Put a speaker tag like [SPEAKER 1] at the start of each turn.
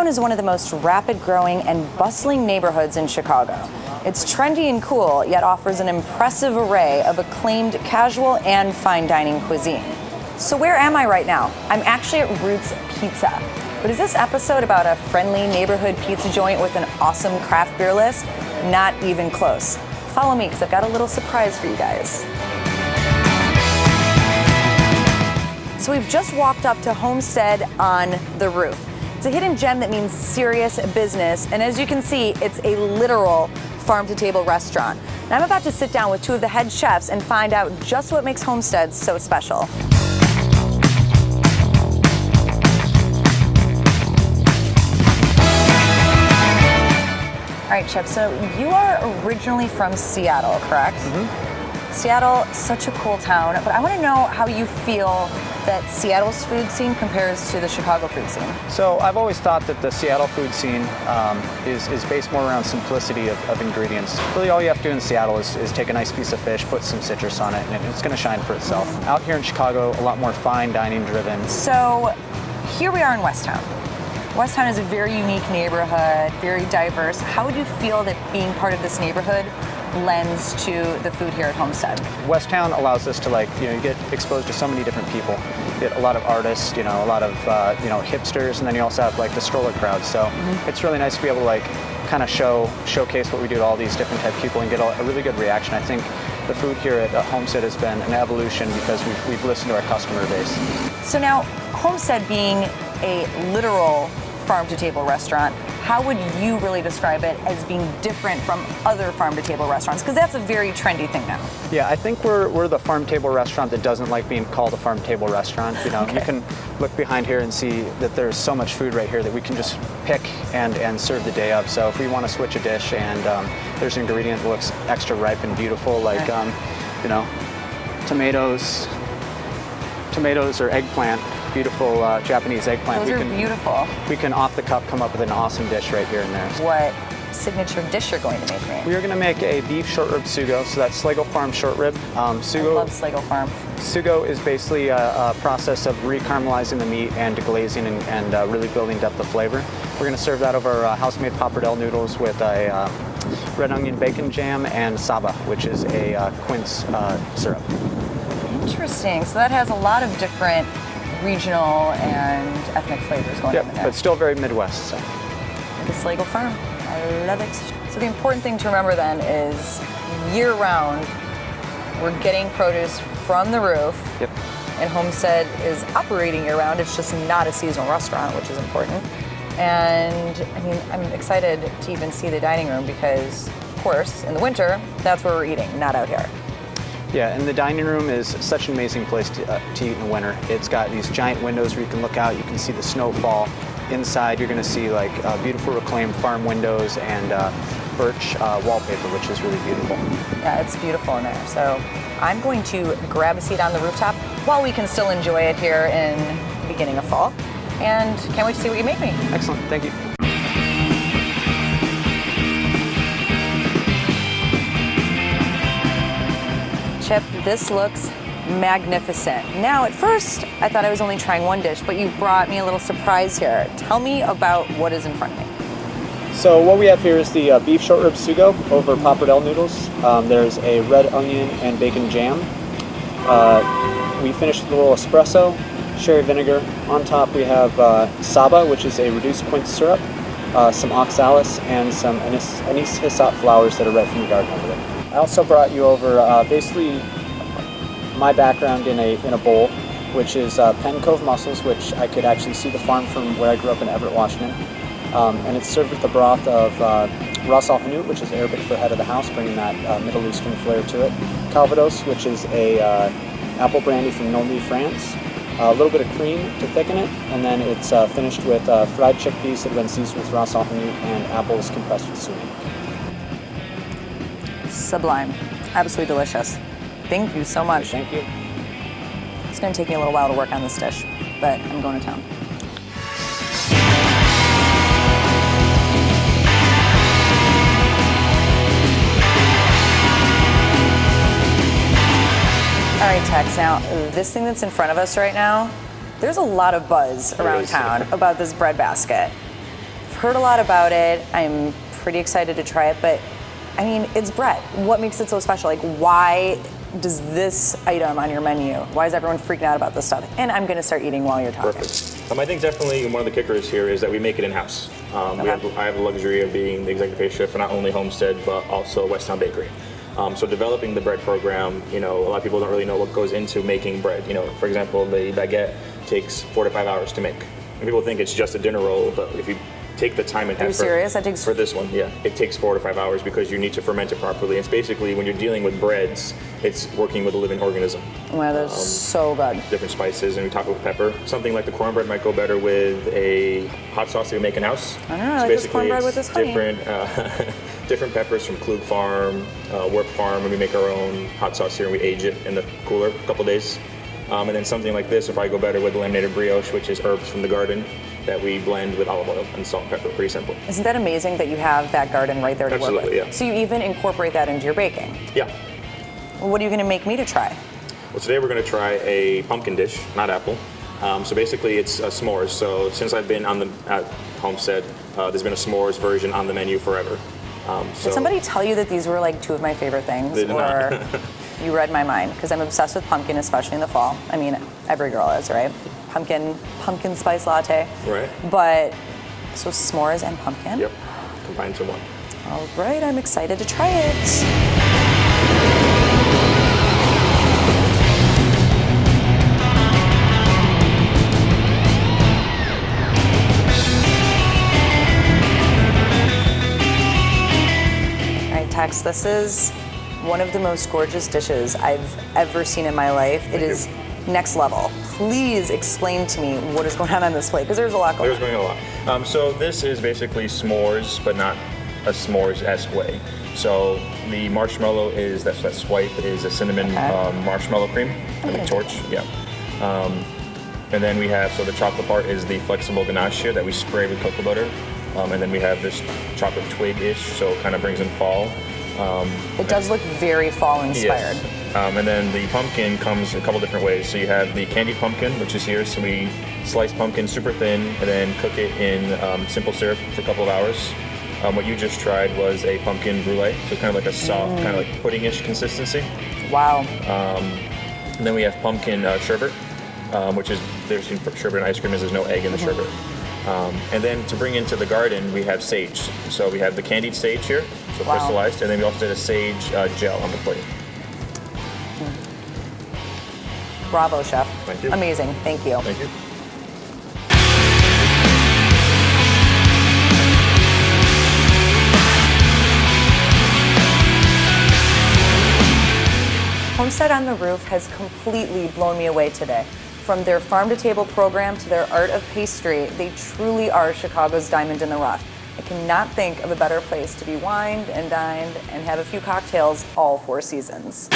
[SPEAKER 1] Westtown is one of the most rapid growing and bustling neighborhoods in Chicago. It's trendy and cool, yet offers an impressive array of acclaimed casual and fine dining cuisine. So where am I right now? I'm actually at Roots Pizza. But is this episode about a friendly neighborhood pizza joint with an awesome craft beer list? Not even close. Follow me because I've got a little surprise for you guys. So we've just walked up to Homestead on the roof. It's a hidden gem that means serious business, and as you can see, it's a literal farm-to-table restaurant. And I'm about to sit down with two of the head chefs and find out just what makes Homestead so special. All right, Chef, so you are originally from Seattle, correct? Mm-hmm. Seattle, such a cool town, but I want to know how you feel that Seattle's food scene compares to the Chicago food scene.
[SPEAKER 2] So I've always thought that the Seattle food scene is based more around simplicity of ingredients. Really all you have to do in Seattle is take a nice piece of fish, put some citrus on it, and it's going to shine for itself. Mm-hmm. Out here in Chicago, a lot more fine dining driven.
[SPEAKER 1] So here we are in Westtown. Westtown is a very unique neighborhood, very diverse. How would you feel that being part of this neighborhood lends to the food here at Homestead?
[SPEAKER 2] Westtown allows us to you get exposed to so many different people. You get a lot of artists, a lot of hipsters, and then you also have the stroller crowd. So It's really nice to be able to kind of showcase what we do to all these different type of people and get a really good reaction. I think the food here at Homestead has been an evolution because we've listened to our customer base.
[SPEAKER 1] So now, Homestead being a literal farm-to-table restaurant, how would you really describe it as being different from other farm-to-table restaurants? Because that's a very trendy thing now.
[SPEAKER 2] Yeah, I think we're the farm-table restaurant that doesn't like being called a farm-table restaurant. Okay. You can look behind here and see that there's so much food right here that we can just pick and serve the day of. So if we want to switch a dish and there's an ingredient that looks extra ripe and beautiful, like tomatoes or eggplant, beautiful Japanese eggplant.
[SPEAKER 1] Those are beautiful.
[SPEAKER 2] We can off the cuff come up with an awesome dish right here and there.
[SPEAKER 1] What signature dish you're going to make me?
[SPEAKER 2] We are going to make a beef short rib sugo, so that's Sligo Farm short rib.
[SPEAKER 1] Sugo, I love Sligo Farm.
[SPEAKER 2] Sugo is basically a process of re-caramelizing the meat and deglazing and really building depth of flavor. We're going to serve that over house-made pappardelle noodles with a red onion bacon jam and saba, which is a quince syrup.
[SPEAKER 1] Interesting. So that has a lot of different regional and ethnic flavors going on in there.
[SPEAKER 2] But still very Midwest. So.
[SPEAKER 1] The Sligo Farm. I love it. So the important thing to remember then is year-round, we're getting produce from the roof.
[SPEAKER 2] Yep.
[SPEAKER 1] And Homestead is operating year-round. It's just not a seasonal restaurant, which is important. And I mean, I'm excited to even see the dining room because, of course, in the winter, that's where we're eating, not out here.
[SPEAKER 2] Yeah, and the dining room is such an amazing place to eat in the winter. It's got these giant windows where you can look out, you can see the snowfall. Inside, you're going to see beautiful reclaimed farm windows and birch wallpaper, which is really beautiful.
[SPEAKER 1] Yeah, it's beautiful in there. So I'm going to grab a seat on the rooftop while we can still enjoy it here in the beginning of fall. And can't wait to see what you make me.
[SPEAKER 2] Excellent, thank you.
[SPEAKER 1] Chip, this looks magnificent. Now, at first, I thought I was only trying one dish, but you brought me a little surprise here. Tell me about what is in front of me.
[SPEAKER 2] So what we have here is the beef short rib sugo over pappardelle noodles. There's a red onion and bacon jam. We finished with a little espresso, sherry vinegar. On top we have saba, which is a reduced quince syrup, some oxalis, and some anise hyssop flowers that are right from the garden over there. I also brought you over basically my background in a bowl, which is Penn Cove mussels, which I could actually see the farm from where I grew up in Everett, Washington. And it's served with the broth of ras al hanout, which is Arabic for head of the house, bringing that Middle Eastern flair to it. Calvados, which is a apple brandy from Normandy, France. A little bit of cream to thicken it, and then it's finished with fried chickpeas that have been seasoned with ras al hanout and apples compressed with sumi.
[SPEAKER 1] Sublime. Absolutely delicious. Thank you so much.
[SPEAKER 2] Thank you.
[SPEAKER 1] It's going to take me a little while to work on this dish, but I'm going to town. All right, Tex, now this thing that's in front of us right now, there's a lot of buzz around town about this bread basket. heard a lot about it. I'm pretty excited to try it, but I mean, it's bread. What makes it so special? Like, why does this item on your menu, why is everyone freaking out about this stuff? And I'm gonna start eating while you're talking.
[SPEAKER 3] Perfect. I think definitely one of the kickers here is that we make it in-house. I have the luxury of being the executive pastry chef for not only Homestead, but also West Town Bakery. So developing the bread program, a lot of people don't really know what goes into making bread. For example, the baguette takes 4 to 5 hours to make. And people think it's just a dinner roll, but if you take the time and effort.
[SPEAKER 1] Are you serious? That takes...
[SPEAKER 3] For this one, yeah. It takes 4 to 5 hours because you need to ferment it properly. It's basically, when you're dealing with breads, it's working with a living organism.
[SPEAKER 1] Wow, that's so good.
[SPEAKER 3] Different spices, and we talk about pepper. Something like the cornbread might go better with a hot sauce that we make in-house.
[SPEAKER 1] I don't know, I like this cornbread with this honey.
[SPEAKER 3] Different peppers from Klug Farm, Warp Farm, and we make our own hot sauce here, and we age it in the cooler a couple days. And then something like this would probably go better with the laminated brioche, which is herbs from the garden that we blend with olive oil and salt and pepper. Pretty simple.
[SPEAKER 1] Isn't that amazing that you have that garden right there to work with?
[SPEAKER 3] Absolutely, yeah.
[SPEAKER 1] So you even incorporate that into your baking?
[SPEAKER 3] Yeah.
[SPEAKER 1] Well, what are you going to make me to try?
[SPEAKER 3] Well, today we're going to try a pumpkin dish, not apple. So basically it's s'mores. So since I've been at Homestead, there's been a s'mores version on the menu forever.
[SPEAKER 1] Did somebody tell you that these were like 2 of my favorite things?
[SPEAKER 3] They did not.
[SPEAKER 1] You read my mind, because I'm obsessed with pumpkin, especially in the fall. I mean, every girl is, right? Pumpkin spice latte.
[SPEAKER 3] Right.
[SPEAKER 1] But, so s'mores and pumpkin?
[SPEAKER 3] Yep, combined to one.
[SPEAKER 1] All right, I'm excited to try it. All right, Tex, this is one of the most gorgeous dishes I've ever seen in my life. It is next level. Please explain to me what is going on this plate, because there's a lot going on.
[SPEAKER 3] There's going on a lot. So this is basically s'mores, but not a s'mores-esque way. So the marshmallow is, that swipe is a cinnamon marshmallow cream. Torch, yeah. And then we have, so the chocolate part is the flexible ganache here that we spray with cocoa butter. And then we have this chocolate twig-ish, so it kind of brings in fall.
[SPEAKER 1] It does look very fall inspired.
[SPEAKER 3] Yes. And then the pumpkin comes a couple different ways. So you have the candied pumpkin, which is here. So we slice pumpkin super thin and then cook it in simple syrup for a couple of hours. What you just tried was a pumpkin brulee. So it's kind of like a soft, kind of like pudding-ish consistency.
[SPEAKER 1] Wow.
[SPEAKER 3] And then we have pumpkin sherbet, which is, there's sherbet and ice cream is there's no egg in the sherbet. And then to bring into the garden, we have sage. So we have the candied sage here, so crystallized, and then we also did a sage gel on the plate.
[SPEAKER 1] Bravo, chef.
[SPEAKER 3] Thank you.
[SPEAKER 1] Amazing. Thank you.
[SPEAKER 3] Thank you.
[SPEAKER 1] Homestead on the Roof has completely blown me away today. From their farm-to-table program to their art of pastry, they truly are Chicago's diamond in the rough. I cannot think of a better place to be wined and dined and have a few cocktails all 4 seasons.